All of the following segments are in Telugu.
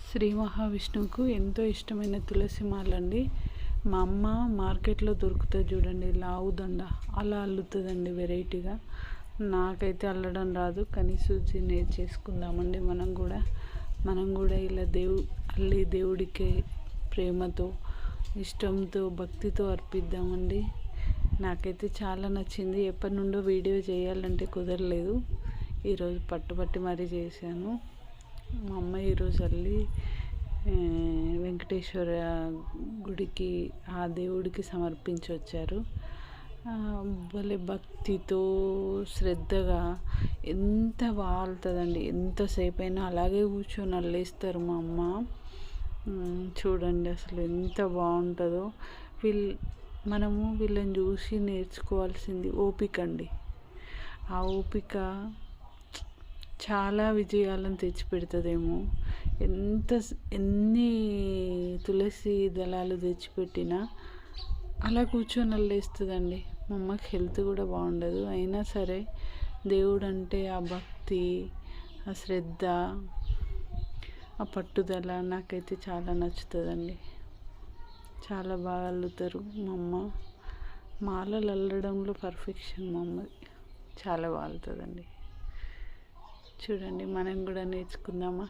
శ్రీ మహావిష్ణువుకు ఎంతో ఇష్టమైన తులసి మాలండి. మా అమ్మ మార్కెట్లో దొరుకుతుంది చూడండి, లావు దండ అలా అల్లుతుందండి వెరైటీగా. నాకైతే అల్లడం రాదు, కానీ చూసి నేర్చేసుకుందామండి. మనం కూడా ఇలా అల్లి దేవుడికి ప్రేమతో, ఇష్టంతో, భక్తితో అర్పిద్దామండి. నాకైతే చాలా నచ్చింది. ఎప్పటి నుండో వీడియో చేయాలంటే కుదరలేదు. ఈరోజు పట్టుబట్టి మరీ చేశాను. మా అమ్మ ఈరోజు అల్లి వెంకటేశ్వర గుడికి, ఆ దేవుడికి సమర్పించి వచ్చారు. భలే భక్తితో, శ్రద్ధగా ఎంత బాగుంటుందండి. ఎంతసేపు అయినా అలాగే కూర్చొని అల్లేస్తారు మా అమ్మ. చూడండి అసలు ఎంత బాగుంటుందో. మనము వీళ్ళని చూసి నేర్చుకోవాల్సింది ఓపిక అండి. ఆ ఓపిక చాలా విజయాలను తెచ్చిపెడుతుందేమో. ఎన్ని తులసి దళాలు తెచ్చిపెట్టినా అలా కూర్చొని అల్లేస్తుందండి. మా అమ్మకి హెల్త్ కూడా బాగుండదు, అయినా సరే దేవుడు అంటే ఆ భక్తి, ఆ శ్రద్ధ, ఆ పట్టుదల నాకైతే చాలా నచ్చుతుందండి. చాలా బాగా అల్లుతారు మా అమ్మ. మాలలు అల్లడంలో పర్ఫెక్షన్ మా అమ్మది. చాలా బాగుంటుందండి. చూడండి, మనం కూడా నేర్చుకుందామా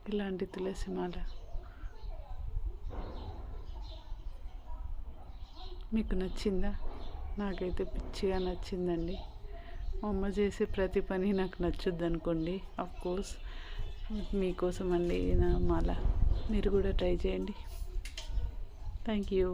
ఇలాంటి తులసి మాల. మీకు నచ్చిందా? నాకైతే పిచ్చిగా నచ్చిందండి. మా అమ్మ చేసే ప్రతి పని నాకు నచ్చుద్ది అనుకోండి. అఫ్కోర్స్ మీకోసం అండి నా మాల. మీరు కూడా ట్రై చేయండి. Thank you.